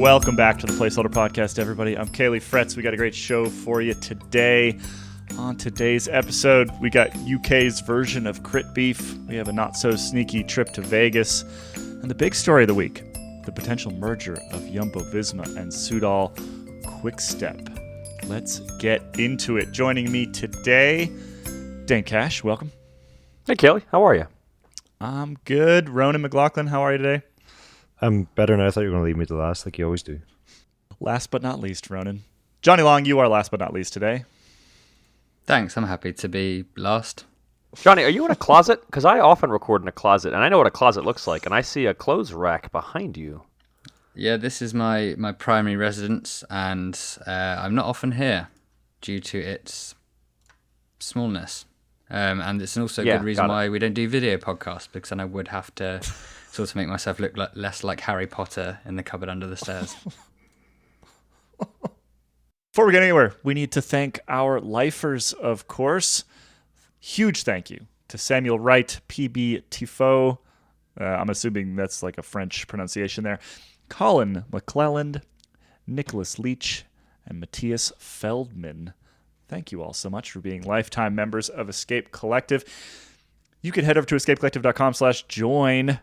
Welcome back to the Placeholder Podcast, everybody. I'm Caley Fretz. We got a great show for you today. On today's episode, we got UK's version of Crit Beef. We have a not-so-sneaky trip to Vegas. And the big story of the week, the potential merger of Jumbo-Visma and Soudal-QuickStep. Let's get into it. Joining me today, Dane Cash. Welcome. Hey, Caley. How are you? I'm good. Ronan Mc Laughlin, how are you today? I'm better now. I thought you were going to leave me to last like you always do. Last but not least, Ronan. Jonny Long, you are last but not least today. Thanks. I'm happy to be last. Jonny, are you in a closet? Because I often record in a closet, and I know what a closet looks like, and I see a clothes rack behind you. Yeah, this is my primary residence, and I'm not often here due to its smallness. And it's also a good reason why we don't do video podcasts, because then I would have to sort of make myself look less like Harry Potter in the cupboard under the stairs. Before we get anywhere, we need to thank our lifers, of course. Huge thank you to Samuel Wright, PB Tifo. I'm assuming that's like a French pronunciation there. Colin McClelland, Nicholas Leach, and Matthias Feldman. Thank you all so much for being lifetime members of Escape Collective. You can head over to escapcollective.com/join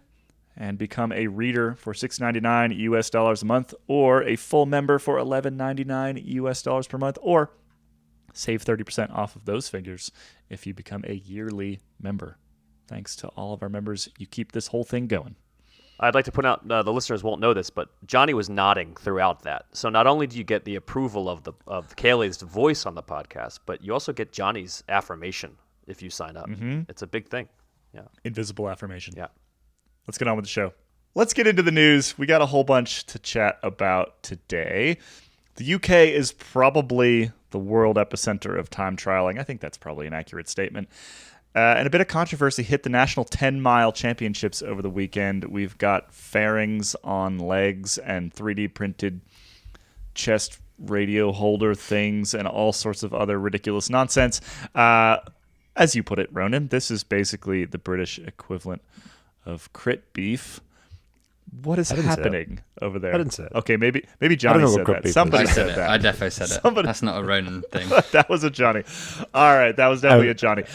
and become a reader for $6.99 US dollars a month, or a full member for $11.99 US dollars per month, or save 30% off of those figures if you become a yearly member. Thanks to all of our members. You keep this whole thing going. I'd like to point out, the listeners won't know this, but Jonny was nodding throughout that. So not only do you get the approval of Caley's voice on the podcast, but you also get Jonny's affirmation if you sign up. Mm-hmm. It's a big thing. Yeah. Invisible affirmation. Yeah. Let's get on with the show. Let's get into the news. We got a whole bunch to chat about today. The UK is probably the world epicenter of time trialing. I think that's probably an accurate statement. And a bit of controversy hit the National 10-Mile Championships over the weekend. We've got fairings on legs and 3D printed chest radio holder things and all sorts of other ridiculous nonsense. As you put it, Ronan, this is basically the British equivalent of Crit Beef. What is happening over there? I didn't say it. Okay, maybe Jonny said that. Somebody said that. I definitely said it. That's not a Ronan thing. That was a Jonny. All right, that was definitely a Jonny.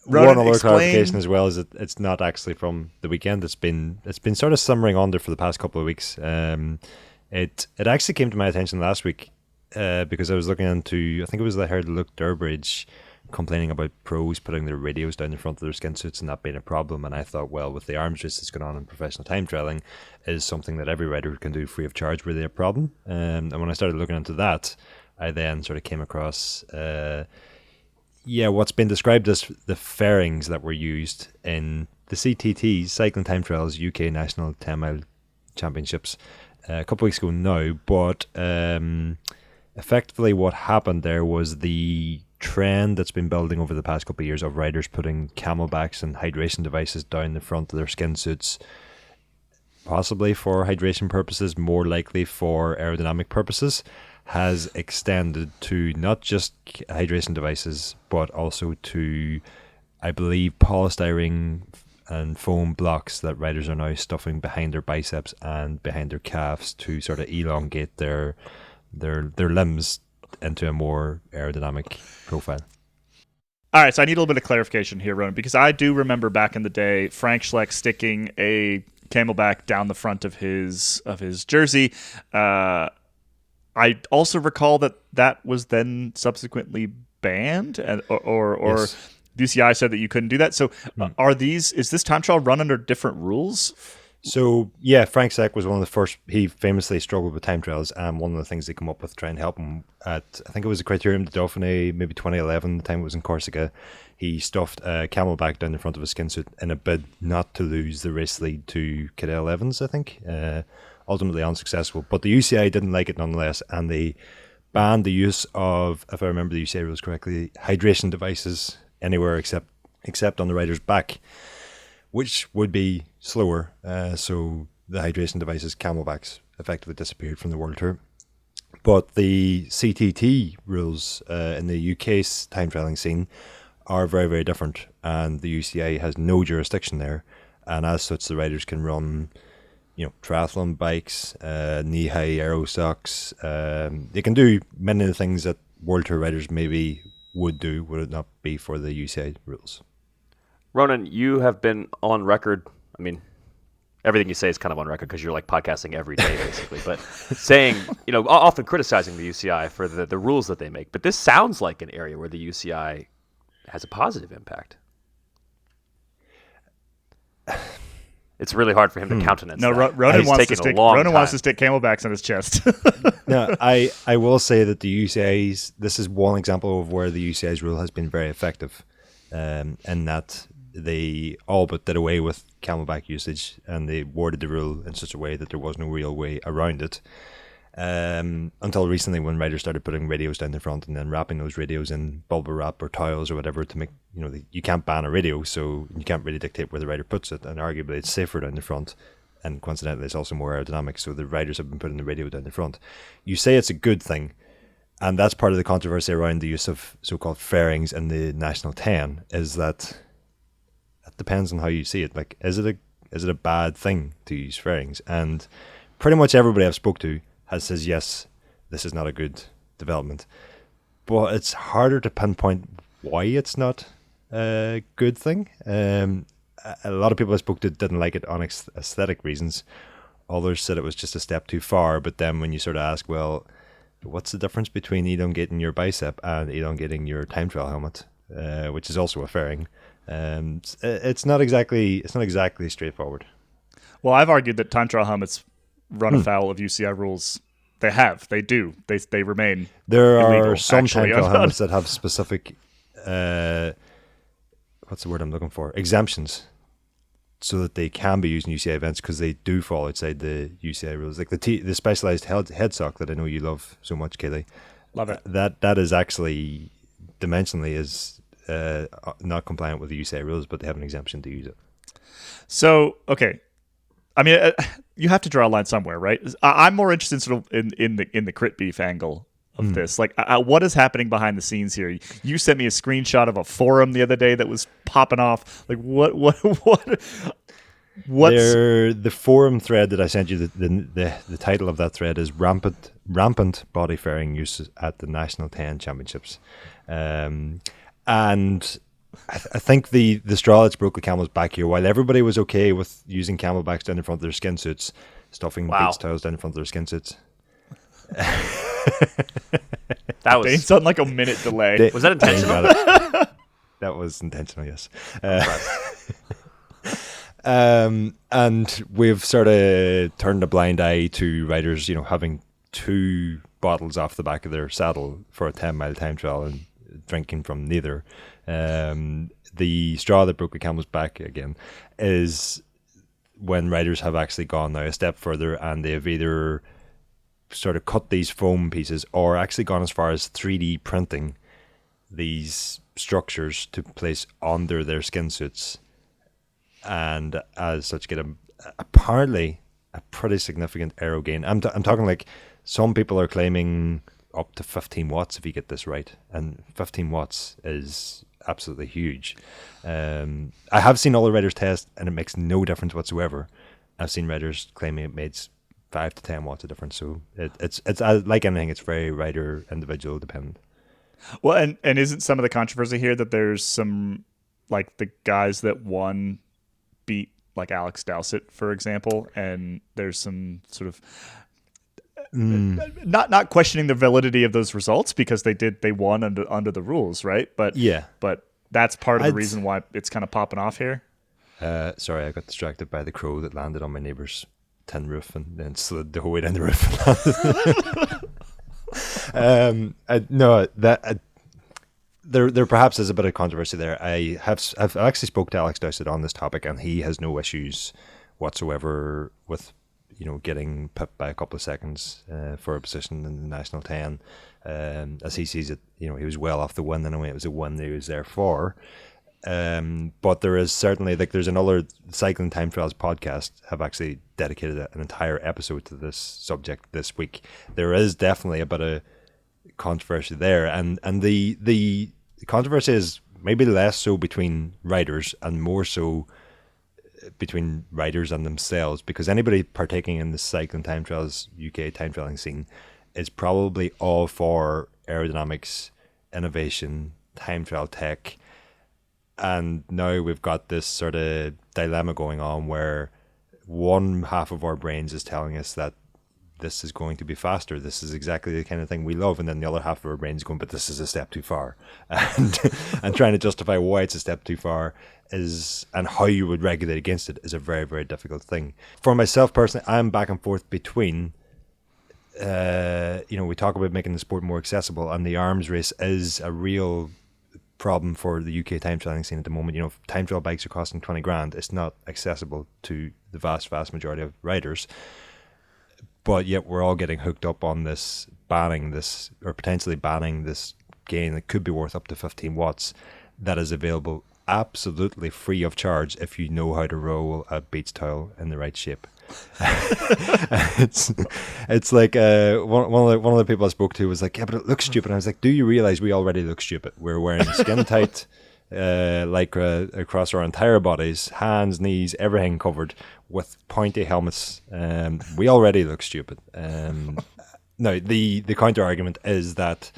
Ronan, one other clarification as well is that it's not actually from the weekend. It's been sort of simmering on there for the past couple of weeks. It actually came to my attention last week because I was looking into, I think it was I heard Luke Durbridge complaining about pros putting their radios down the front of their skin suits and that being a problem, and I thought, well, with the arms race that's going on in professional time trialing, is something that every rider can do free of charge really a problem. And when I started looking into that, I then sort of came across what's been described as the fairings that were used in the CTTs, Cycling Time Trials UK National 10 Mile Championships, a couple of weeks ago now, but effectively what happened there was the trend that's been building over the past couple of years of riders putting camelbacks and hydration devices down the front of their skin suits, possibly for hydration purposes, more likely for aerodynamic purposes, has extended to not just hydration devices, but also to, I believe, polystyrene and foam blocks that riders are now stuffing behind their biceps and behind their calves to sort of elongate their limbs into a more aerodynamic profile. All right, so I need a little bit of clarification here, Ronan, because I do remember back in the day Frank Schleck sticking a camelback down the front of his jersey. I also recall that was then subsequently banned, or Yes. UCI said that you couldn't do that. So is this time trial run under different rules? So, yeah, Frank Schleck was one of the first. He famously struggled with time trials, and one of the things they come up with to try and help him at, I think it was the Criterium de Dauphiné, maybe 2011, the time it was in Corsica, he stuffed a camelback down the front of his skin suit in a bid not to lose the race lead to Cadell Evans, I think. Ultimately unsuccessful, but the UCI didn't like it nonetheless, and they banned the use of, if I remember the UCI rules correctly, hydration devices anywhere except on the rider's back, which would be slower. So the hydration devices, camelbacks, effectively disappeared from the World Tour. But the CTT rules in the UK's time trialing scene are very, very different, and the UCI has no jurisdiction there, and as such the riders can run triathlon bikes, knee-high aero socks. They can do many of the things that World Tour riders maybe would do, would it not be for the UCI rules. Ronan, you have been on record. I mean, everything you say is kind of on record because you're like podcasting every day, basically. But saying, often criticizing the UCI for the rules that they make. But this sounds like an area where the UCI has a positive impact. It's really hard for him to countenance. No, that. Ronan wants to stick camelbacks on his chest. No, I will say that the UCI's, this is one example of where the UCI's rule has been very effective, in that they all but did away with camelback usage, and they worded the rule in such a way that there was no real way around it. Until recently, when riders started putting radios down the front and then wrapping those radios in bubble wrap or towels or whatever to make, you can't ban a radio, so you can't really dictate where the rider puts it, and arguably it's safer down the front, and coincidentally it's also more aerodynamic, so the riders have been putting the radio down the front. You say it's a good thing, and that's part of the controversy around the use of so-called fairings in the National 10, is that it depends on how you see it. Like, is it a bad thing to use fairings? And pretty much everybody I've spoke to says yes, this is not a good development. But it's harder to pinpoint why it's not a good thing. A lot of people I spoke to didn't like it on aesthetic reasons. Others said it was just a step too far. But then when you sort of ask, well, what's the difference between elongating your bicep and elongating your time trial helmet, which is also a fairing? It's not exactly straightforward. Well, I've argued that time trial helmets run afoul of UCI rules. They do. They remain. There illegal, are some actually. time trial helmets that have specific, what's the word I'm looking for? Exemptions, so that they can be used in UCI events because they do fall outside the UCI rules. Like the specialized head sock that I know you love so much, Caley. Love it. That is actually dimensionally is not compliant with the UCI rules, but they have an exemption to use it. So, okay. I mean, you have to draw a line somewhere, right? I'm more interested sort of in the crit beef angle of this. Like, what is happening behind the scenes here? You sent me a screenshot of a forum the other day that was popping off. Like, what's the forum thread that I sent you? The title of that thread is rampant body fairing use at the National 10 Championships, and I think the straw that's broke the camel's back here. While everybody was okay with using camelbacks down in front of their skin suits, stuffing beach towels down in front of their skin suits. That was based on like a minute delay. Was that intentional? That was intentional, yes. And we've sort of turned a blind eye to riders, having 2 bottles off the back of their saddle for a 10-mile time trial and drinking from neither. The straw that broke the camel's back again is when riders have actually gone now a step further and they've either sort of cut these foam pieces or actually gone as far as 3D printing these structures to place under their skin suits, and as such get apparently a pretty significant aero gain. I'm talking like some people are claiming up to 15 watts if you get this right, and 15 watts is absolutely huge. I have seen other riders test and it makes no difference whatsoever. I've seen riders claiming it made 5 to 10 watts of difference, so it's like anything, it's very rider individual dependent. Well, and isn't some of the controversy here that there's some, like, the guys that won beat like Alex Dowsett, for example, and there's some sort of not questioning the validity of those results because they won under the rules, right? But yeah, but that's part of the reason why it's kind of popping off here. Sorry, I got distracted by the crow that landed on my neighbor's tin roof and then slid the whole way down the roof. There perhaps is a bit of controversy there. I've actually spoke to Alex Dowsett on this topic, and he has no issues whatsoever with getting pipped by a couple of seconds for a position in the National 10. As he sees it, he was well off the win in a way. It was a win that he was there for. But there is certainly, like, there's another Cycling Time Trials podcast have actually dedicated an entire episode to this subject this week. There is definitely a bit of controversy there, and the controversy is maybe less so between riders and more so between riders and themselves, because anybody partaking in the cycling time trials, UK time trialing scene, is probably all for aerodynamics, innovation, time trial tech. And now we've got this sort of dilemma going on where one half of our brains is telling us that this is going to be faster, this is exactly the kind of thing we love, and then the other half of our brains going, but this is a step too far. And trying to justify why it's a step too far is, and how you would regulate against it, is a very, very difficult thing. For myself personally, I'm back and forth between we talk about making the sport more accessible, and the arms race is a real problem for the UK time trialing scene at the moment. Time trial bikes are costing 20 grand. It's not accessible to the vast majority of riders. But yet we're all getting hooked up on this, potentially banning this gain that could be worth up to 15 watts that is available absolutely free of charge if you know how to roll a beach towel in the right shape. It's like one of the people I spoke to was like, yeah, but it looks stupid. And I was like, do you realize we already look stupid? We're wearing skin tight lycra across our entire bodies, hands, knees, everything covered with pointy helmets. We already look stupid. Now the counter argument is that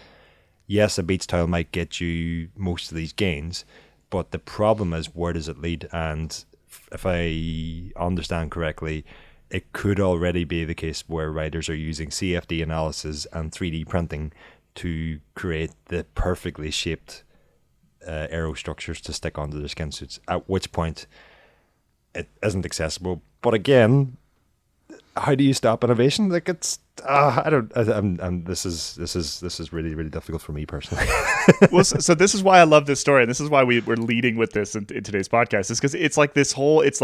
yes, a beach towel might get you most of these gains, but the problem is, where does it lead? And if I understand correctly, it could already be the case where riders are using CFD analysis and 3D printing to create the perfectly shaped aero structures to stick onto their skin suits, at which point it isn't accessible. But again, how do you stop innovation? Like, it's this is really, really difficult for me personally. Well, so this is why I love this story, and this is why we're leading with this in today's podcast, is because it's like the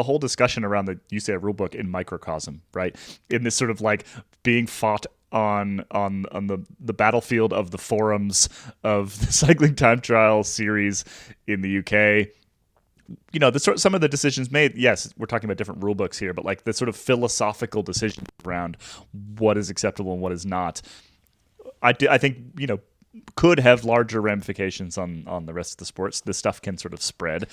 whole discussion around the UCI rulebook in microcosm, right? In this sort of like being fought on the battlefield of the forums of the cycling time trial series in the UK. Some of the decisions made, yes, we're talking about different rule books here, but like the sort of philosophical decisions around what is acceptable and what is not, I think, could have larger ramifications on the rest of the sports. This stuff can sort of spread.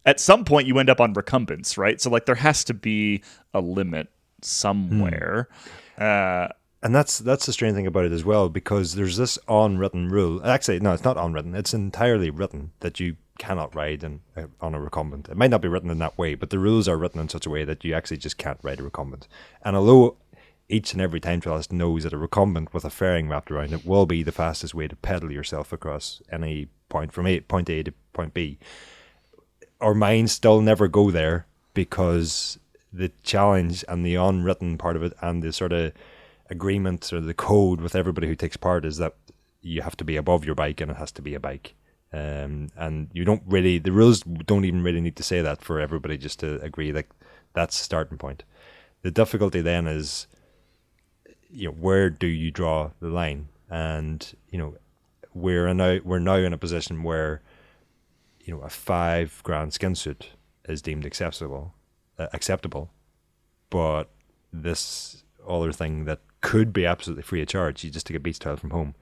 At some point, you end up on recumbents, right? So like there has to be a limit somewhere. And that's the strange thing about it as well, because there's this unwritten rule. Actually, no, it's not unwritten. It's entirely written that you cannot ride on a recumbent. It might not be written in that way, but the rules are written in such a way that you actually just can't ride a recumbent. And although each and every time trialist knows that a recumbent with a fairing wrapped around it will be the fastest way to pedal yourself across any point from point A to point B, our minds still never go there, because the challenge and the unwritten part of it and the sort of agreement or the code with everybody who takes part is that you have to be above your bike and it has to be a bike. And you don't really, the rules don't even really need to say that for everybody just to agree, like, that's the starting point. The difficulty then is, where do you draw the line? And, we're now in a position where, a $5,000 skin suit is deemed acceptable, but this other thing that could be absolutely free of charge, you just take a beach towel from home,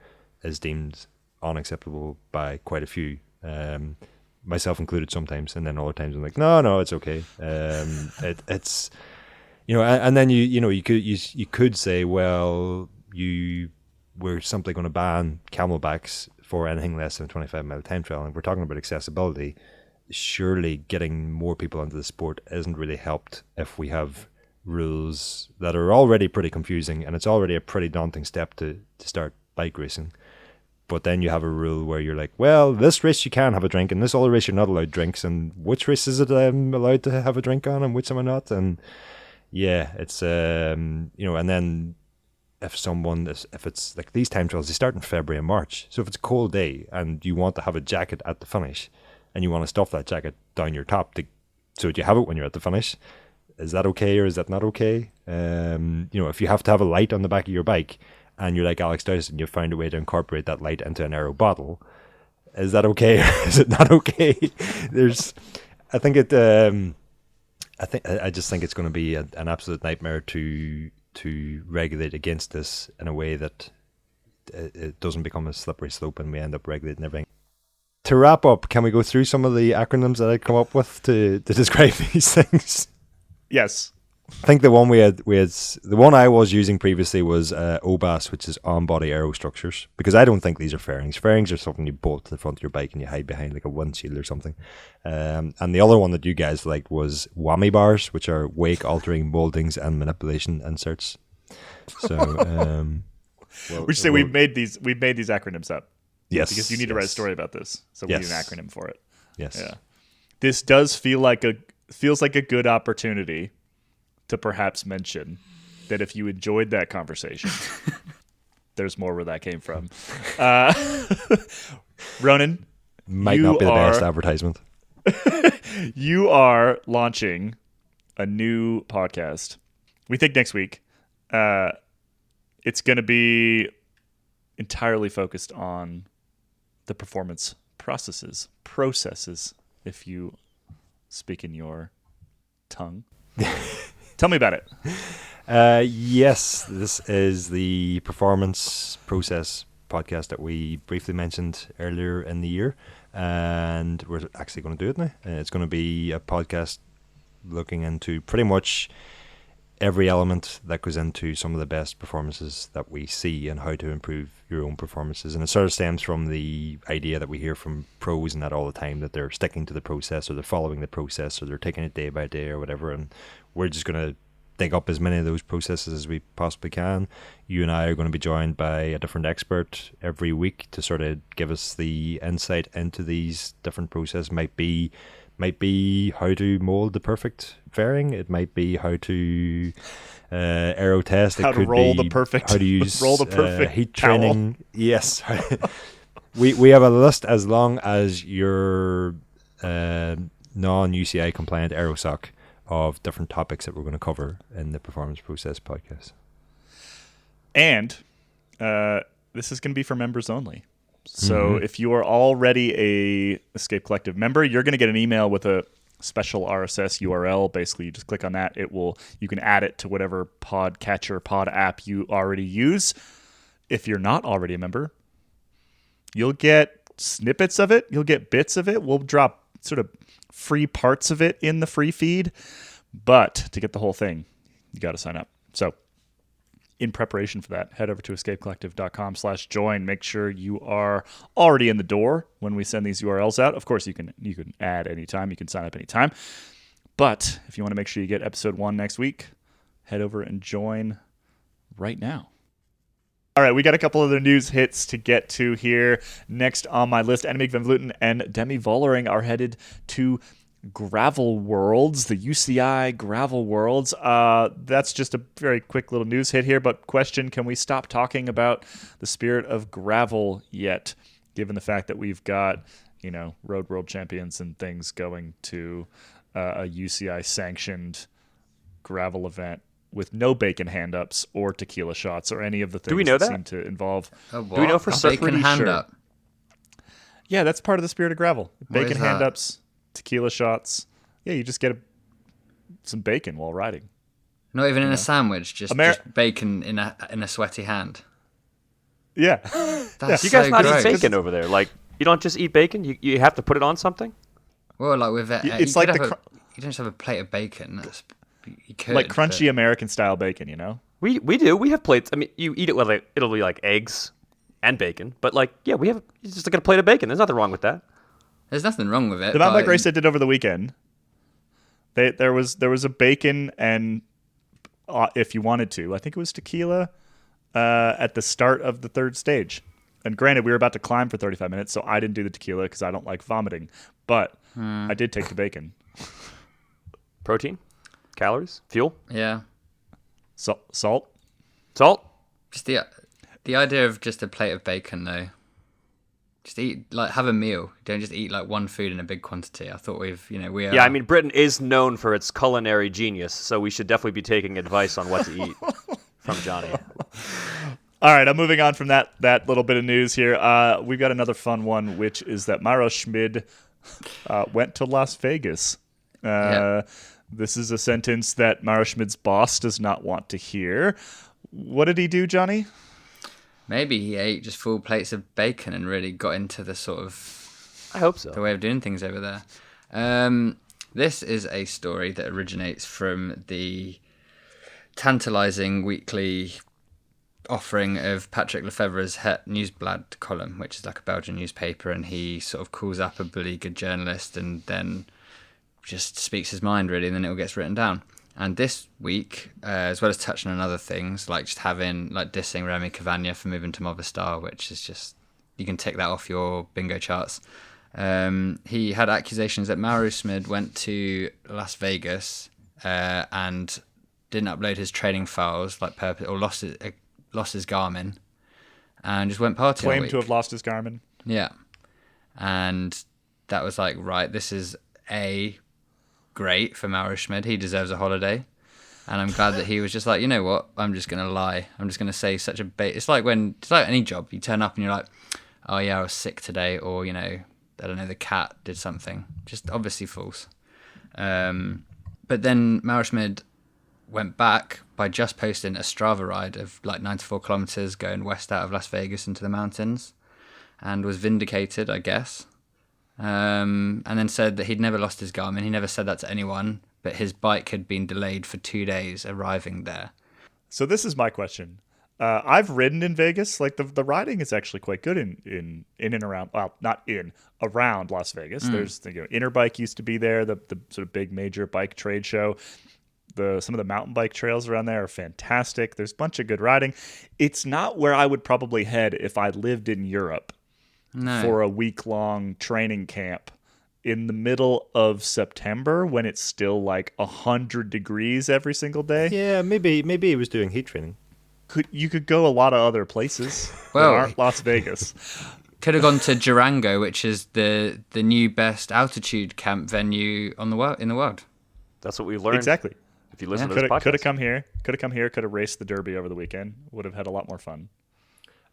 is deemed unacceptable by quite a few, myself included sometimes, and then other times I'm like, no, it's okay. It's and then you could say, well, we're simply going to ban camelbacks for anything less than a 25-mile time trial, and we're talking about accessibility. Surely getting more people into the sport isn't really helped if we have rules that are already pretty confusing, and it's already a pretty daunting step to start bike racing. But then you have a rule where you're like, well, this race you can have a drink, and this other race you're not allowed drinks, and which race is it I'm allowed to have a drink on, and which am I not? And yeah, it's and then if it's like these time trials, they start in February and March. So if it's a cold day and you want to have a jacket at the finish, and you want to stuff that jacket down your top so that you have it when you're at the finish, is that okay or is that not okay? If you have to have a light on the back of your bike, and you're like Alex Dowson, and you've found a way to incorporate that light into an aero bottle, is that okay or is it not okay? I just think it's going to be an absolute nightmare to regulate against this in a way that it doesn't become a slippery slope and we end up regulating everything. to wrap up, can we go through some of the acronyms that I come up with to describe these things? Yes. I think the one the one I was using previously was OBAS, which is on-body aerostructures, because I don't think these are fairings. Fairings are something you bolt to the front of your bike and you hide behind like a windshield or something. And the other one that you guys liked was whammy bars, which are wake-altering moldings and manipulation inserts. So, we should say we've made these acronyms up. Yes, because you need to write a story about this, so we need an acronym for it. Yes. Yeah. This does feels like a good opportunity to perhaps mention that if you enjoyed that conversation, there's more where that came from. Ronan, might not be the best advertisement. You are launching a new podcast. We think next week. It's going to be entirely focused on the performance processes, if you speak in your tongue. Tell me about it. Yes, this is the performance process podcast that we briefly mentioned earlier in the year, and we're actually going to do it now. It's going to be a podcast looking into pretty much every element that goes into some of the best performances that we see and how to improve your own performances. And it sort of stems from the idea that we hear from pros and that all the time, that they're sticking to the process, or they're following the process, or they're taking it day by day or whatever. And we're just going to dig up as many of those processes as we possibly can. You and I are going to be joined by a different expert every week to sort of give us the insight into these different processes. Might be how to mold the perfect fairing. It might be how to aero test. How it could to roll be the perfect. How to use roll the perfect heat towel. training. Yes, we have a list as long as your non-UCI compliant aero sock of different topics that we're going to cover in the Performance Process podcast. And this is going to be for members only. So if you are already a Escape Collective member, you're going to get an email with a special RSS URL. Basically, you just click on that. You can add it to whatever podcatcher, pod app you already use. If you're not already a member, you'll get snippets of it. You'll get bits of it. We'll drop sort of free parts of it in the free feed. But to get the whole thing, you got to sign up. So in preparation for that, head over to escapecollective.com/join. Make sure you are already in the door when we send these URLs out. Of course, you can add anytime. You can sign up anytime. But if you want to make sure you get episode 1 next week, head over and join right now. All right, we got a couple other news hits to get to here. Next on my list, Annemiek van Vleuten and Demi Vollering are headed to Gravel Worlds, the UCI Gravel Worlds. That's just a very quick little news hit here, but question, can we stop talking about the spirit of gravel yet, given the fact that we've got, road world champions and things going to a UCI sanctioned gravel event with no bacon hand-ups or tequila shots or any of the things we know that seem to involve. Do we know for certain? Bacon hand-up? Yeah, that's part of the spirit of gravel. Bacon is that? hand-ups, tequila shots. Yeah, you just get some bacon while riding. Not even in a sandwich, just bacon in a sweaty hand. Yeah. That's You guys so not gross. eat bacon over there? Like, you don't just eat bacon? You have to put it on something? Well, like with It's you like could the have you don't just have a plate of bacon. You could, like crunchy American style bacon, We do. We have plates. I mean, you eat it with it'll be like eggs and bacon. But we have just like a plate of bacon. There's nothing wrong with that. There's nothing wrong with it. The mountain bike race I did over the weekend, there was a bacon and if you wanted to, I think it was tequila at the start of the third stage. And granted, we were about to climb for 35 minutes, so I didn't do the tequila because I don't like vomiting. But I did take the bacon. Protein, calories, fuel, Salt. salt. Just the idea of just a plate of bacon, though. Just eat, have a meal. Don't just eat one food in a big quantity. I thought we are. Yeah, I mean, Britain is known for its culinary genius, so we should definitely be taking advice on what to eat from Johnny. All right, I'm moving on from that little bit of news here. We've got another fun one, which is that Mauro Schmid went to Las Vegas. This is a sentence that Mauro Schmid's boss does not want to hear. What did he do, Johnny? Maybe he ate just full plates of bacon and really got into the sort of I hope so. The way of doing things over there. This is a story that originates from the tantalising weekly offering of Patrick Lefevre's Het Nieuwsblad column, which is like a Belgian newspaper, and he sort of calls up a really good journalist and then just speaks his mind, really, and then it all gets written down. And this week, as well as touching on other things, like just having, like, dissing Remy Cavagna for moving to Movistar, which is just, you can tick that off your bingo charts. He had accusations that Mauro Schmid went to Las Vegas and didn't upload his training files, like or lost his Garmin, and just went partying. Claimed to have lost his Garmin. Yeah, and that was like, right, this is great for Mauro Schmid. He deserves a holiday. And I'm glad that he was just like, you know what? I'm just going to lie. I'm just going to say such a bait. It's like any job. You turn up and you're like, oh yeah, I was sick today. Or, you know, I don't know, the cat did something. Just obviously false. But then Mauro Schmid went back by just posting a Strava ride of like 94 kilometers going west out of Las Vegas into the mountains, and was vindicated, I guess. And then said that he'd never lost his Garmin. He never said that to anyone, but his bike had been delayed for 2 days arriving there. So this is my question. I've ridden in Vegas. Like the riding is actually quite good in and around. Well, not in, around Las Vegas. There's Interbike used to be there. The sort of big major bike trade show. Some of the mountain bike trails around there are fantastic. There's a bunch of good riding. It's not where I would probably head if I lived in Europe. No. For a week-long training camp in the middle of September when it's still like 100 degrees every single day. Yeah, maybe he was doing heat training. You could go a lot of other places that aren't Las Vegas. Could have gone to Durango, which is the new best altitude camp venue in the world. That's what we learned. Exactly. If you listen to this podcast. Could have come here. Could have raced the Derby over the weekend. Would have had a lot more fun.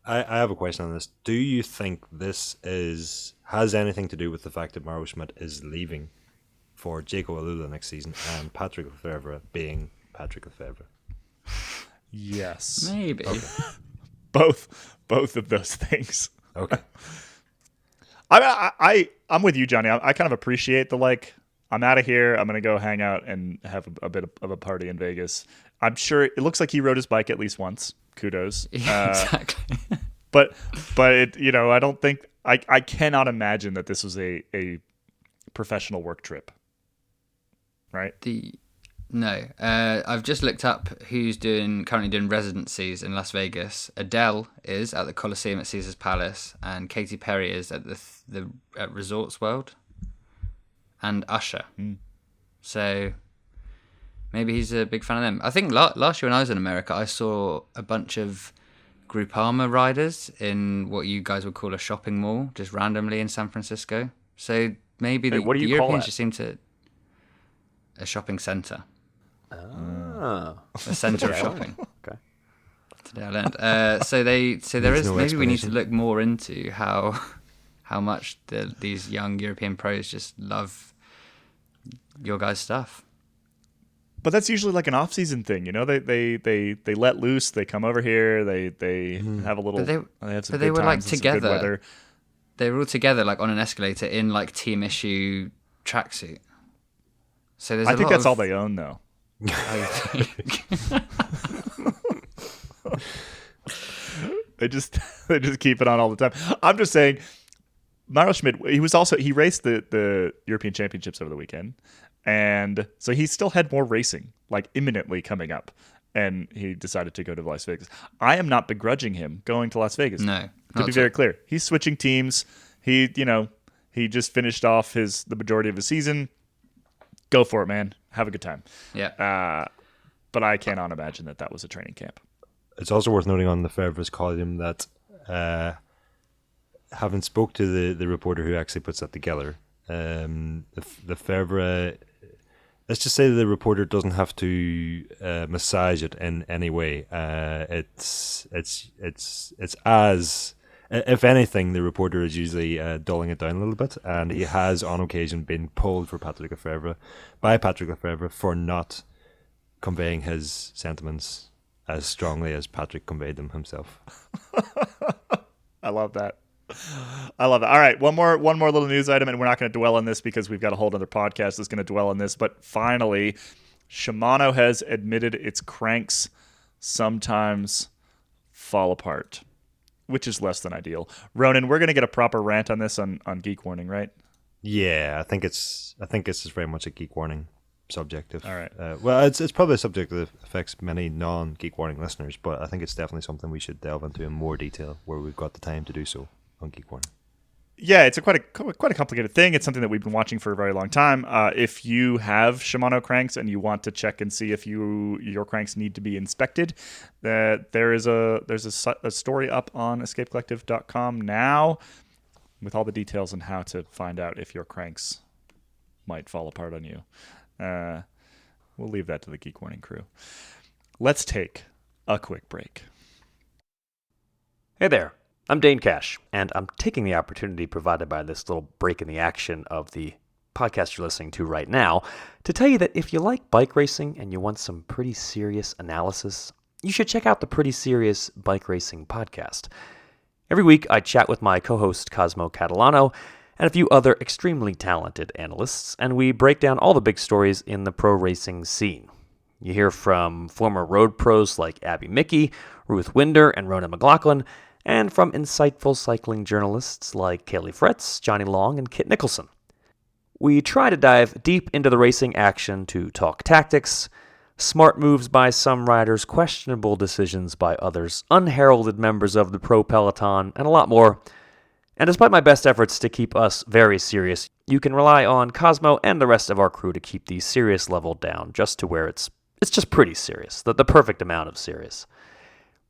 I have a question on this. Do you think this has anything to do with the fact that Mauro Schmid is leaving for Jaco Alula next season and Patrick Lefevre being Patrick Lefevre? Yes. Maybe. Okay. Both of those things. Okay. I'm with you, Johnny. I kind of appreciate the, like, I'm out of here. I'm going to go hang out and have a bit of a party in Vegas. I'm sure it looks like he rode his bike at least once. Kudos. Exactly. but it, I don't think I cannot imagine that this was a professional work trip. Right? No. I've just looked up who's currently doing residencies in Las Vegas. Adele is at the Coliseum at Caesar's Palace, and Katy Perry is at the Resorts World, and Usher. So maybe he's a big fan of them. I think last year when I was in America, I saw a bunch of Groupama riders in what you guys would call a shopping mall, just randomly in San Francisco. So maybe the Europeans just seem to... A shopping centre. Oh. A centre of shopping. Okay. Today I learned. So there is... Maybe we need to look more into how much these young European pros just love your guys' stuff. But that's usually like an off-season thing, They let loose. They come over here. They have a little. They have some. But they were like together. They were all together, like on an escalator in like team issue tracksuit. So there's. I think that's all they own, though. They just keep it on all the time. I'm just saying, Mauro Schmid. He raced the European Championships over the weekend. And so he still had more racing, like imminently coming up, and he decided to go to Las Vegas. I am not begrudging him going to Las Vegas. No, to be very clear, he's switching teams. He just finished off the majority of his season. Go for it, man. Have a good time. Yeah. But I cannot imagine that was a training camp. It's also worth noting on Lefevre's column that having spoke to the reporter who actually puts that together, Lefevre. Let's just say that the reporter doesn't have to massage it in any way. It's as, if anything, the reporter is usually dulling it down a little bit, and he has on occasion been pulled for by Patrick Lefevre for not conveying his sentiments as strongly as Patrick conveyed them himself. I love that. I love that. All right, one more little news item, and we're not going to dwell on this because we've got a whole other podcast that's going to dwell on this. But finally, Shimano has admitted its cranks sometimes fall apart, which is less than ideal. Ronan, we're going to get a proper rant on this on Geek Warning, right? Yeah, I think this is very much a Geek Warning subject. All right. Well, it's probably a subject that affects many non-Geek Warning listeners, but I think it's definitely something we should delve into in more detail where we've got the time to do so on Geek Warning. Yeah, it's quite a complicated thing. It's something that we've been watching for a very long time. If you have Shimano cranks and you want to check and see if your cranks need to be inspected, there's a story up on escapecollective.com now with all the details on how to find out if your cranks might fall apart on you. We'll leave that to the Geek Warning crew. Let's take a quick break. Hey there, I'm Dane Cash, and I'm taking the opportunity provided by this little break in the action of the podcast you're listening to right now to tell you that if you like bike racing and you want some pretty serious analysis, you should check out the Pretty Serious Bike Racing podcast. Every week, I chat with my co-host Cosmo Catalano and a few other extremely talented analysts, and we break down all the big stories in the pro racing scene. You hear from former road pros like Abby Mickey, Ruth Winder, and Ronan Mc Laughlin, and from insightful cycling journalists like Caley Fretz, Jonny Long, and Kit Nicholson. We try to dive deep into the racing action to talk tactics, smart moves by some riders, questionable decisions by others, unheralded members of the pro peloton, and a lot more. And despite my best efforts to keep us very serious, you can rely on Cosmo and the rest of our crew to keep the serious level down just to where it's just pretty serious, the perfect amount of serious.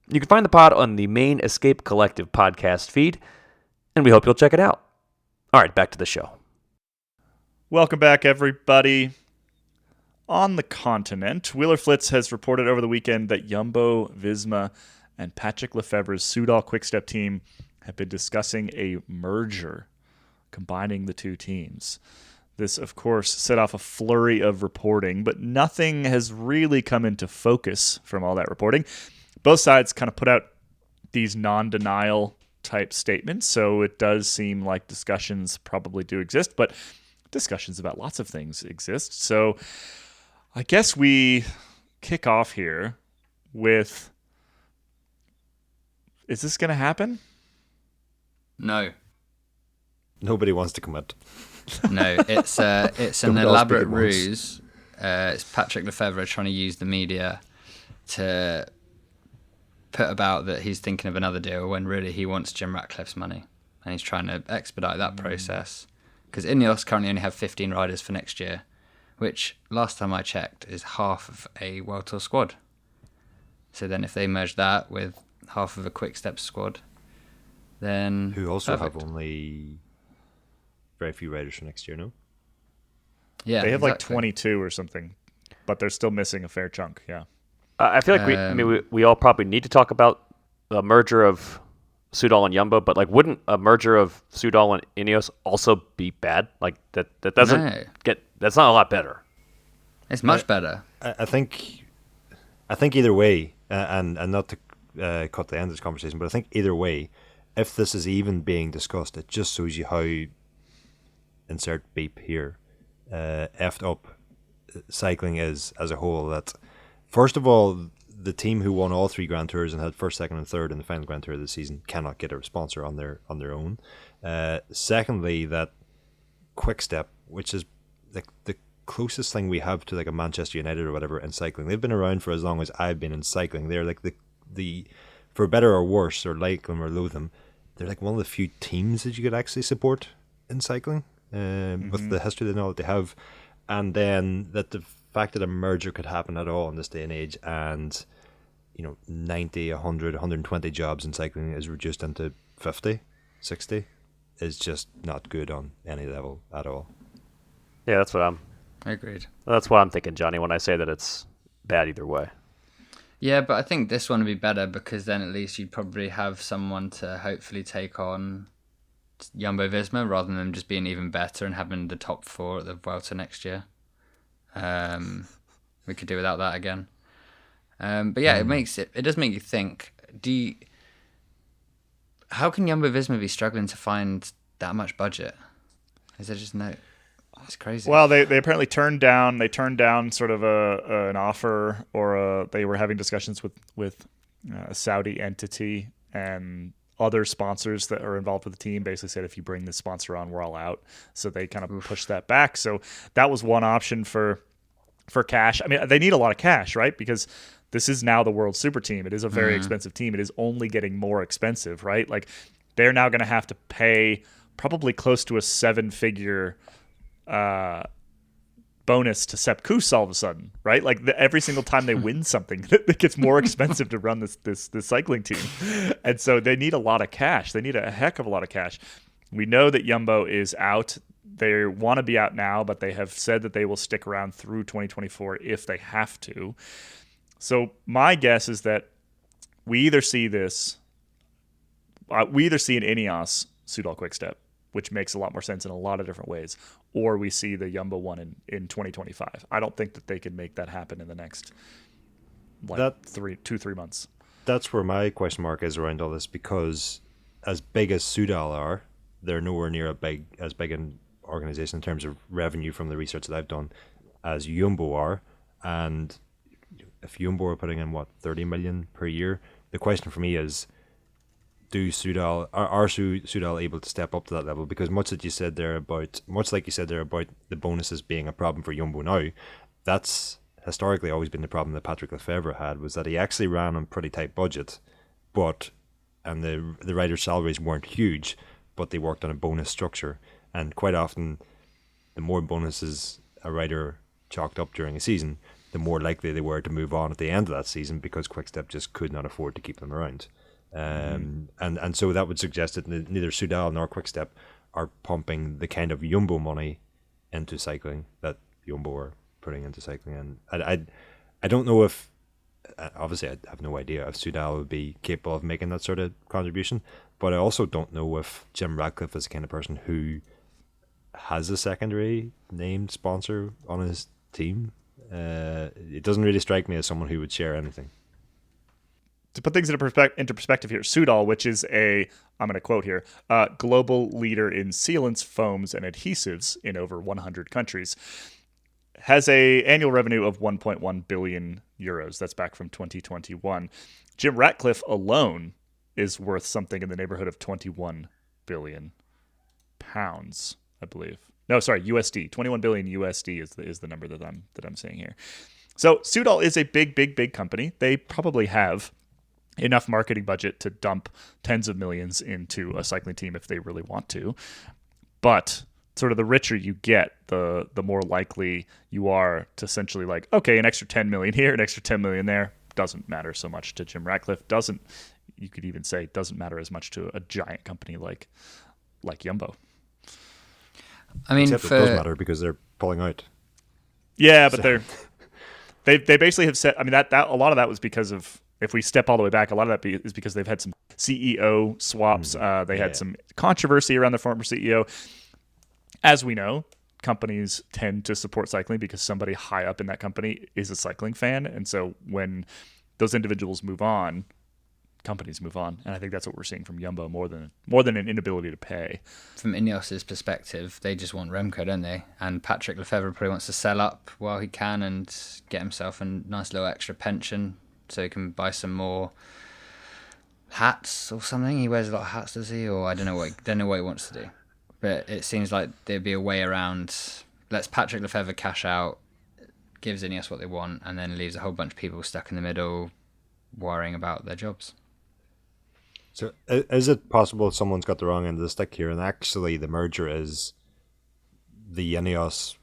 You can find the pod on the main Escape Collective podcast feed, and we hope you'll check it out. All right, back to the show. Welcome back, everybody. On the continent, Wheeler Flitz has reported over the weekend that Jumbo-Visma and Patrick Lefevre's Soudal-QuickStep team have been discussing a merger, combining the two teams. This, of course, set off a flurry of reporting, but nothing has really come into focus from all that reporting. Both sides kind of put out these non-denial type statements, so it does seem like discussions probably do exist, but discussions about lots of things exist. So I guess we kick off here with, is this going to happen? No. Nobody wants to commit. No, it's an elaborate ruse. It's Patrick Lefevre trying to use the media to put about that he's thinking of another deal when really he wants Jim Ratcliffe's money, and he's trying to expedite that process because Ineos currently only have 15 riders for next year, which last time I checked is half of a World Tour squad. So then if they merge that with half of a Quick-Step squad, then who also perfect. have only very few riders for next year, no? Yeah, they have like 22 or something, but they're still missing a fair chunk. Yeah, I feel like we all probably need to talk about the merger of Soudal and Jumbo, but like, wouldn't a merger of Soudal and Ineos also be bad? Like that doesn't that's not a lot better. It's much better. I think either way, and not to cut the end of this conversation, but I think either way, if this is even being discussed, it just shows you how, insert beep here, effed up cycling is as a whole. That first of all, the team who won all 3 Grand Tours and had first, second, and third in the final Grand Tour of the season cannot get a sponsor on their own. Secondly, that Quick-Step, which is like the closest thing we have to like a Manchester United or whatever in cycling. They've been around for as long as I've been in cycling. They're like the for better or worse, or like them or loathe them, they're like one of the few teams that you could actually support in cycling, with the history they know that they have. And then that the fact that a merger could happen at all in this day and age, and 90, 100, 120 jobs in cycling is reduced into 50, 60 is just not good on any level at all. Yeah, that's what I'm thinking, Johnny, when I say that it's bad either way. Yeah, but I think this one would be better because then at least you'd probably have someone to hopefully take on Jumbo-Visma rather than just being even better and having the top 4 at the Vuelta next year. We could do without that again. But yeah, it does make you think. How can Jumbo-Visma be struggling to find that much budget? Is there just no? It's crazy. Well, they apparently turned down sort of an offer, or they were having discussions with a Saudi entity, and other sponsors that are involved with the team basically said, if you bring this sponsor on, we're all out. So they kind of pushed that back. So that was one option for cash. I mean, they need a lot of cash, right? Because this is now the world super team. It is a very expensive team. It is only getting more expensive, right? Like, they're now going to have to pay probably close to a 7-figure bonus to Sepp Kuss all of a sudden, right? Like, every single time they win something, it gets more expensive to run this cycling team. And so they need a lot of cash. They need a heck of a lot of cash. We know that Jumbo is out. They want to be out now, but they have said that they will stick around through 2024 if they have to. So my guess is that we either see an Ineos Soudal-QuickStep, which makes a lot more sense in a lot of different ways, or we see the Jumbo one in 2025. I don't think that they can make that happen in the next 2-3 months. That's where my question mark is around all this, because as big as Soudal are, they're nowhere near as big an organization in terms of revenue from the research that I've done as Jumbo are. And if Jumbo are putting in 30 million per year, the question for me is, are Soudal able to step up to that level? Because much like you said there about the bonuses being a problem for Jumbo now, that's historically always been the problem that Patrick Lefevere had, was that he actually ran on pretty tight budget, and the riders' salaries weren't huge, but they worked on a bonus structure. And quite often, the more bonuses a rider chalked up during a season, the more likely they were to move on at the end of that season, because Quick-Step just could not afford to keep them around. And so that would suggest that neither Soudal nor Quick-Step are pumping the kind of Jumbo money into cycling that Jumbo are putting into cycling. And I don't know if, obviously I have no idea if Soudal would be capable of making that sort of contribution, but I also don't know if Jim Ratcliffe is the kind of person who has a secondary named sponsor on his team. It doesn't really strike me as someone who would share anything. To put things into perspective here, Soudal, which is I'm going to quote here, global leader in sealants, foams, and adhesives in over 100 countries, has a annual revenue of 1.1 billion euros. That's back from 2021. Jim Ratcliffe alone is worth something in the neighborhood of 21 billion pounds, I believe. No, sorry, USD. 21 billion USD is the number that I'm saying here. So Soudal is a big company. They probably have enough marketing budget to dump tens of millions into a cycling team if they really want to. But sort of the richer you get, the more likely you are to essentially like, okay, an extra 10 million here, an extra 10 million there, doesn't matter so much to Jim Ratcliffe. You could even say doesn't matter as much to a giant company like Jumbo. I mean, except it does matter because they're pulling out. Yeah, but they basically have said. I mean, that a lot of that was because of, if we step all the way back, a lot of that is because they've had some CEO swaps. They had some controversy around the former CEO. As we know, companies tend to support cycling because somebody high up in that company is a cycling fan, and so when those individuals move on, companies move on, and I think that's what we're seeing from Jumbo more than an inability to pay. From Ineos's perspective, they just want Remco, don't they? And Patrick Lefevere probably wants to sell up while he can and get himself a nice little extra pension so he can buy some more hats or something. He wears a lot of hats, does he? Or I don't know what he wants to do. But it seems like there'd be a way around. Lets Patrick Lefevere cash out, gives Ineos what they want, and then leaves a whole bunch of people stuck in the middle worrying about their jobs. So is it possible someone's got the wrong end of the stick here, and actually the merger is the Ineos,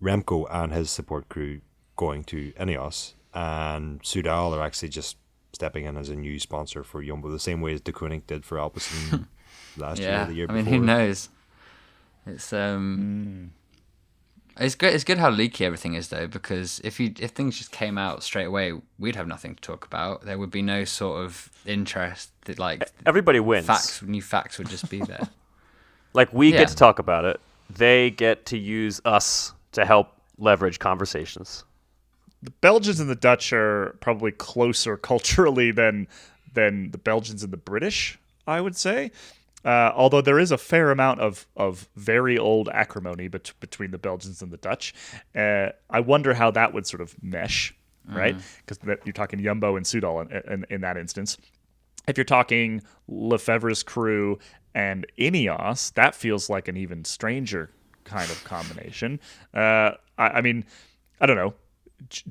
Remco and his support crew going to Ineos, and Soudal are actually just stepping in as a new sponsor for Jumbo, the same way as De Koning did for Alpecin last year or the year before? I mean, who knows? It's It's good. It's good how leaky everything is, though, because if things just came out straight away, we'd have nothing to talk about. There would be no sort of interest. That everybody wins. New facts would just be there. Like we get to talk about it. They get to use us to help leverage conversations. The Belgians and the Dutch are probably closer culturally than the Belgians and the British I would say. Although there is a fair amount of very old acrimony between the Belgians and the Dutch. I wonder how that would sort of mesh, right? Because you're talking Jumbo and Soudal in that instance. If you're talking Lefebvre's crew and Ineos, that feels like an even stranger kind of combination. I mean, I don't know.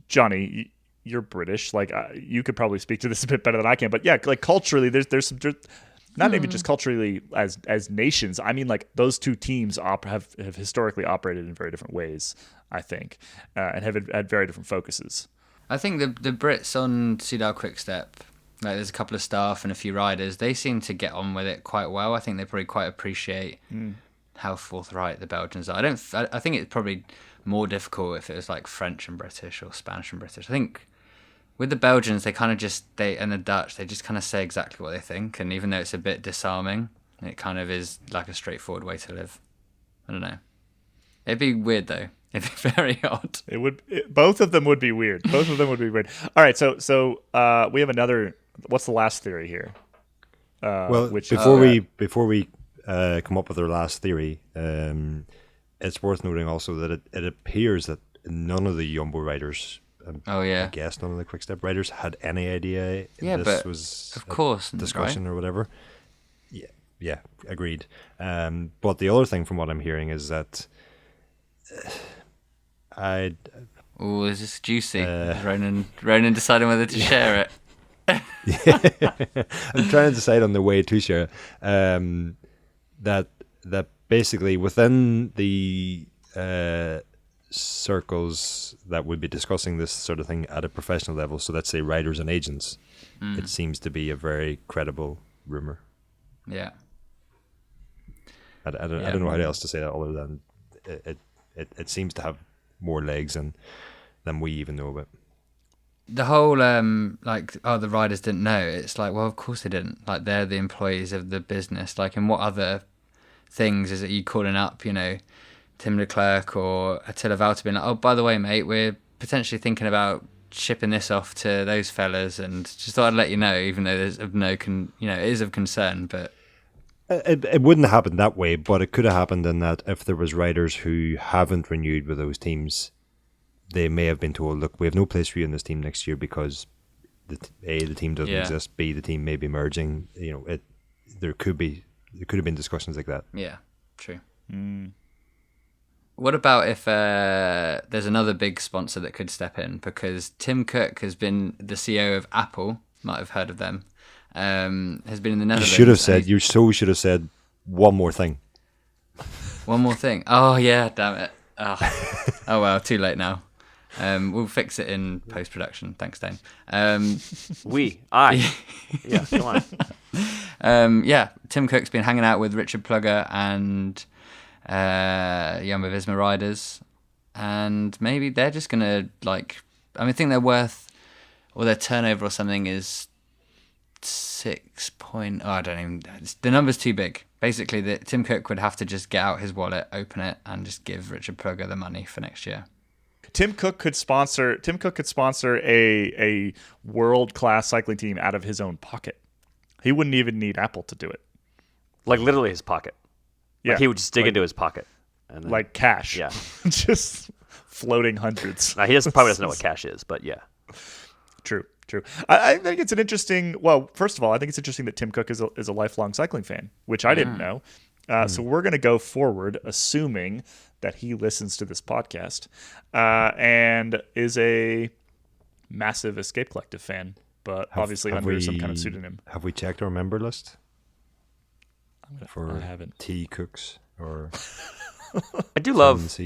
Johnny, you're British. Like, you could probably speak to this a bit better than I can. But yeah, like culturally, there's some... Not even just culturally as nations. I mean, like those two teams have historically operated in very different ways, I think, and have had very different focuses. I think the Brits on Soudal-QuickStep, like there's a couple of staff and a few riders, they seem to get on with it quite well. I think they probably quite appreciate how forthright the Belgians are. I think it's probably more difficult if it was like French and British or Spanish and British. I think with the Belgians, they kind of and the Dutch, they just kind of say exactly what they think. And even though it's a bit disarming, it kind of is like a straightforward way to live. I don't know. It'd be weird, though. It'd be very odd. Both of them would be weird. Both of them would be weird. All right, so we have another... What's the last theory here? Before we come up with our last theory, it's worth noting also that it appears that none of the Jumbo riders... I guess none of the Quick-Step riders had any idea this was of course discussion right? or whatever. Yeah, agreed. But the other thing from what I'm hearing is that is this juicy? Ronan deciding whether to share it. I'm trying to decide on the way to share it. That basically within the circles that would be discussing this sort of thing at a professional level, so let's say riders and agents, it seems to be a very credible rumor. Yeah. I don't know how else to say that other than it seems to have more legs than we even know about. The whole the riders didn't know. It's like, well, of course they didn't. Like, they're the employees of the business. Like, in what other things is it you calling up, Tim Leclerc or Attila Valter being like, oh, by the way, mate, we're potentially thinking about shipping this off to those fellas, and just thought I'd let you know, even though there's of no, it is of concern, but it wouldn't happen that way. But it could have happened in that if there was riders who haven't renewed with those teams, they may have been told, look, we have no place for you in this team next year because the team doesn't exist. B, the team may be merging. There could have been discussions like that. Yeah, true. What about if there's another big sponsor that could step in? Because Tim Cook has been the CEO of Apple, might have heard of them, has been in the Netherlands. You should have said one more thing. One more thing? Oh, yeah, damn it. Oh well, too late now. We'll fix it in post-production. Thanks, Dane. Yeah, come on. Tim Cook's been hanging out with Richard Plugger and... Jumbo-Visma riders, and maybe they're just gonna I think they're worth, or their turnover or something is 6 point. Oh, I don't even. The number's too big. Basically, Tim Cook would have to just get out his wallet, open it, and just give Richard Plugger the money for next year. Tim Cook could sponsor a world-class cycling team out of his own pocket. He wouldn't even need Apple to do it. Like literally his pocket. Yeah, he would just dig into his pocket. And then, like cash. Yeah. Just floating hundreds. Now, he probably doesn't know what cash is, but yeah. True. I think it's an interesting... Well, first of all, I think it's interesting that Tim Cook is a lifelong cycling fan, which I didn't know. So we're going to go forward assuming that he listens to this podcast and is a massive Escape Collective fan, but obviously under some kind of pseudonym. Have we checked our member list? I haven't. T Cooks or I do love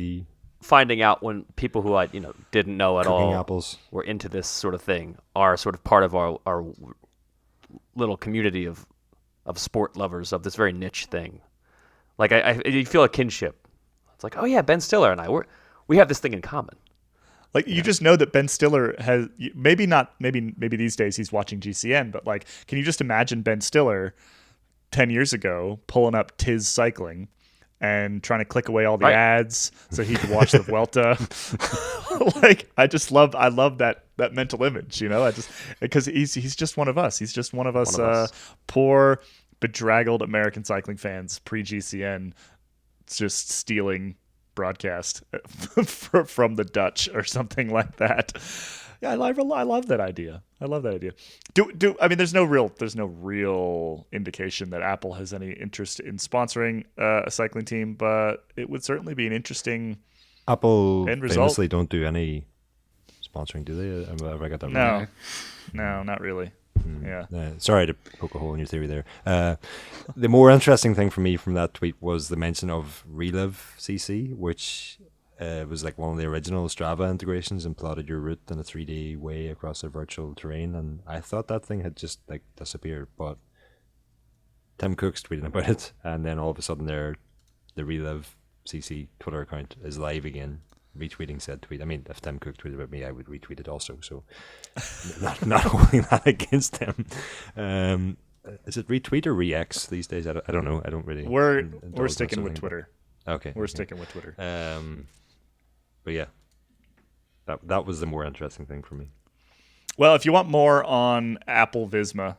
finding out when people who I didn't know at all apples were into this sort of thing are sort of part of our little community of sport lovers of this very niche thing. Like you feel a kinship. It's like, oh yeah, Ben Stiller and we have this thing in common. Like you just know that Ben Stiller has maybe these days he's watching GCN, but like, can you just imagine Ben Stiller 10 years ago pulling up Tiz Cycling and trying to click away all the ads so he could watch the Vuelta? I love that mental image, because he's just one of us. He's just one of us. Poor bedraggled American cycling fans pre-GCN just stealing broadcast from the Dutch or something like that. Yeah, I love that idea. I love that idea. I mean, there's no real indication that Apple has any interest in sponsoring a cycling team, but it would certainly be an interesting Apple end result. famously don't do any sponsoring, do they? Have I got that wrong? No, not really. Yeah. Sorry to poke a hole in your theory there. The more interesting thing for me from that tweet was the mention of Relive CC, which was like one of the original Strava integrations and plotted your route in a 3D way across a virtual terrain. And I thought that thing had just like disappeared, but Tim Cook's tweeting about it, and then all of a sudden the Relive CC Twitter account is live again, retweeting said tweet. I mean, if Tim Cook tweeted about me, I would retweet it also. So, not holding that against him. Is it retweet or re-X these days? I don't know. I don't really. We're sticking with Twitter. Okay. We're sticking with Twitter. But yeah, that was the more interesting thing for me. Well, if you want more on Apple Visma,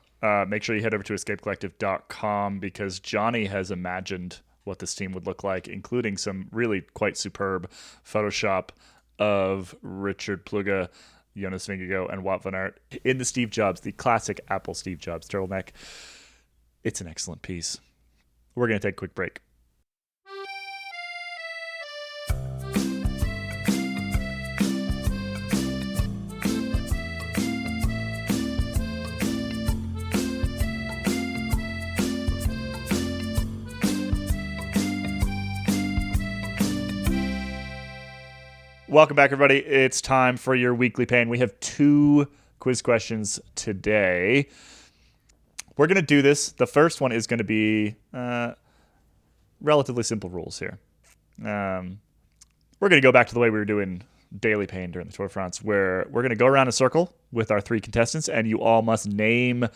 make sure you head over to escapecollective.com because Jonny has imagined what this team would look like, including some really quite superb Photoshop of Richard Pluga, Jonas Vingegaard, and Wout van Aert in the classic Apple Steve Jobs turtleneck. It's an excellent piece. We're going to take a quick break. Welcome back, everybody. It's time for your weekly pain. We have 2 quiz questions today. We're going to do this. The first one is going to be relatively simple rules here. We're going to go back to the way we were doing Daily Pain during the Tour de France, where we're going to go around a circle with our 3 contestants, and you all must name,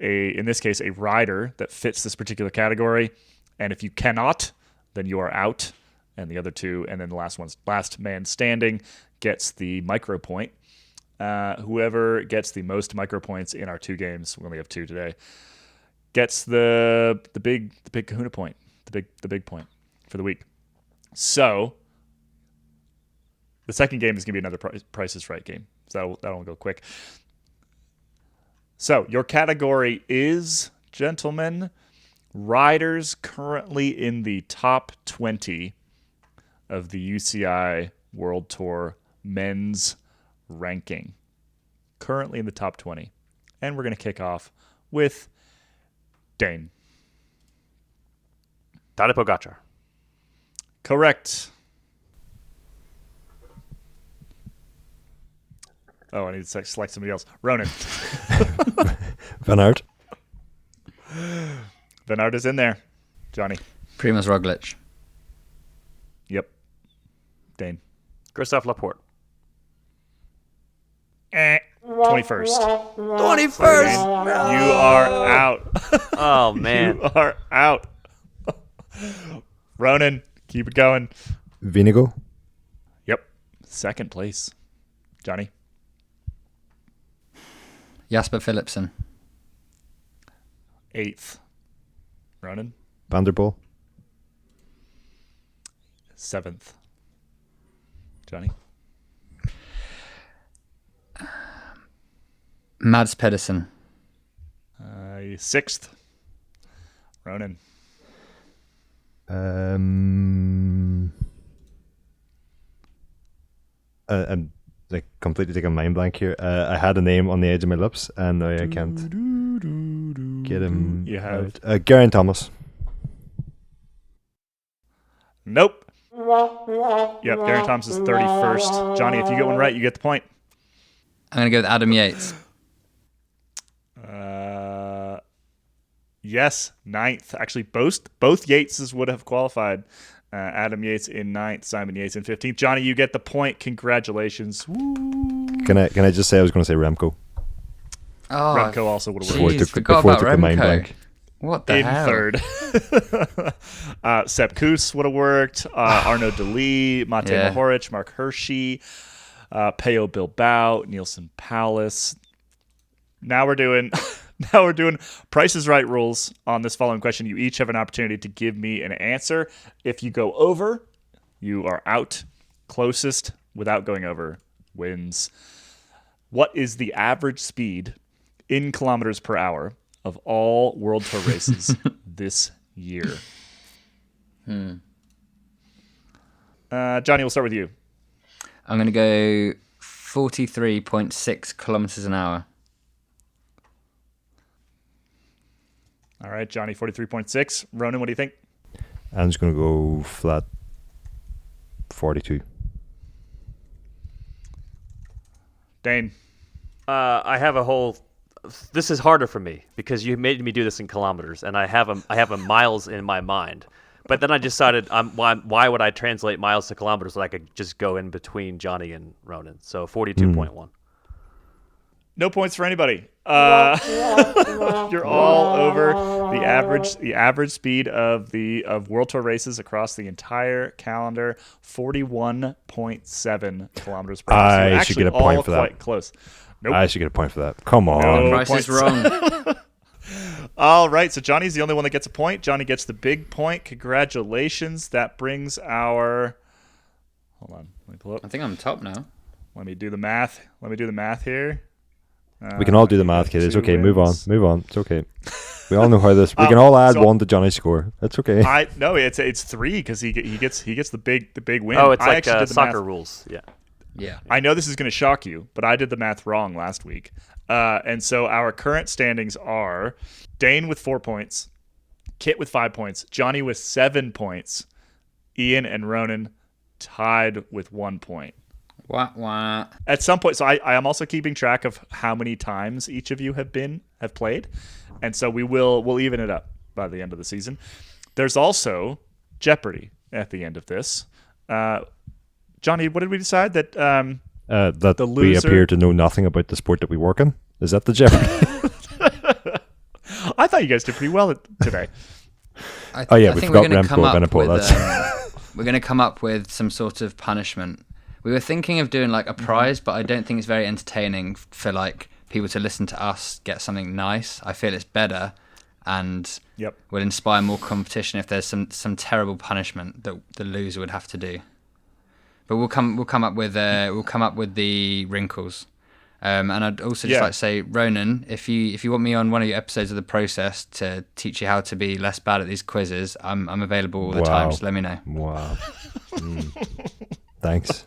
in this case, a rider that fits this particular category. And if you cannot, then you are out. And the other 2, and then the last man standing gets the micro point. Whoever gets the most micro points in our 2 games, we only have 2 today, gets the big kahuna point, the big point for the week. So the second game is going to be another Price is Right game. So that'll go quick. So your category is, gentlemen, riders currently in the top 20 of the UCI World Tour men's ranking. Currently in the top 20. And we're going to kick off with Dane. Tadej Pogacar. Correct. Oh, I need to select somebody else. Ronan. Van Aert. Van Aert is in there. Jonny. Primož Roglic. Yep. Dane. Christophe Laporte. 21st. 21st! You are out. Oh, man. You are out. Ronan, keep it going. Vingegaard. Yep. 2nd place. Jonny. Jasper Philipsen. 8th. Ronan. Van der Poel. 7th. Jonny. Mads Pedersen. 6th. Ronan. I'm like completely taking a mind blank here. I had a name on the edge of my lips, and now I can't get him. You have Geraint Thomas. Nope. Yep, Darren Thomas is 31st. Jonny, if you get one right, you get the point. I'm going to go with Adam Yates. Yes, 9th. Actually, both Yateses would have qualified. Adam Yates in 9th, Simon Yates in 15th. Jonny, you get the point. Congratulations. Woo. Can I just say I was going to say Remco? Oh, Remco also would have Before worked. I forgot about took the mind Remco. blank. What the In hell? 3rd. Sepp Kuss would have worked. Arnaud Delis, Mate Mohoric, Mark Hirschi, Pello Bilbao, Nielsen Palace. Now we're doing Now we're doing Price is Right rules on this following question. You each have an opportunity to give me an answer. If you go over, you are out. Closest without going over wins. What is the average speed in kilometers per hour of all World Tour races this year? Johnny, we'll start with you. I'm going to go 43.6 kilometers an hour. All right, Johnny, 43.6. Ronan, what do you think? I'm just going to go flat 42. Dane. I have a whole. This is harder for me because you made me do this in kilometers, and I have a miles in my mind. But then I decided, why would I translate miles to kilometers when I could just go in between Johnny and Ronan? So 42.1. No points for anybody. You're all over the average speed of World Tour races across the entire calendar, 41.7 kilometers per hour. So I should get a point for that. Quite close. Nope. I should get a point for that. Come on. No Price points. is wrong. All right, so Johnny's the only one that gets a point. Johnny gets the big point. Congratulations. That brings our... Hold on. Let me pull up. I think I'm top now. Let me do the math here. We can all do the math, kid. It's okay. Wins. Move on. It's okay. We all know how this. We can all add one to Johnny's score. That's okay. It's 3 because he gets the big win. Oh, it's I like actually did the soccer math. rules. Yeah. Yeah. I know this is going to shock you, but I did the math wrong last week. And so our current standings are Dane with 4 points, Kit with 5 points, Johnny with 7 points, Ian and Ronan tied with 1 point. Wah. At some point, so I am also keeping track of how many times each of you have played, and so we'll even it up by the end of the season. There's also Jeopardy at the end of this. Johnny, what did we decide that that the we loser... appear to know nothing about the sport that we work in? Is that the Jeopardy? I thought you guys did pretty well today. I we think forgot we're going to Rempo. we're going to come up with some sort of punishment. We were thinking of doing like a prize, but I don't think it's very entertaining for like people to listen to us get something nice. I feel it's better and will inspire more competition if there's some terrible punishment that the loser would have to do. But we'll come up with the wrinkles. And I'd also just like to say, Ronan, if you want me on one of your episodes of The Process to teach you how to be less bad at these quizzes, I'm available all the time. So let me know. Wow. Thanks.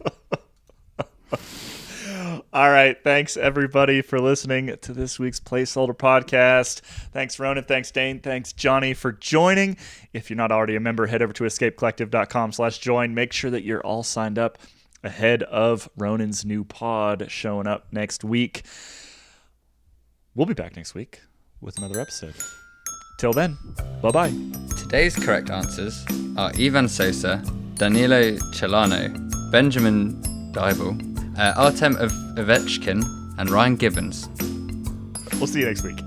All right. Thanks, everybody, for listening to this week's Placeholder podcast. Thanks, Ronan. Thanks, Dane. Thanks, Johnny, for joining. If you're not already a member, head over to escapecollective.com/join. Make sure that you're all signed up ahead of Ronan's new pod showing up next week. We'll be back next week with another episode. Till then, bye-bye. Today's correct answers are Ivan Sosa, Danilo Celano, Benjamin Dybel, Artem Ovechkin, and Ryan Gibbons. We'll see you next week.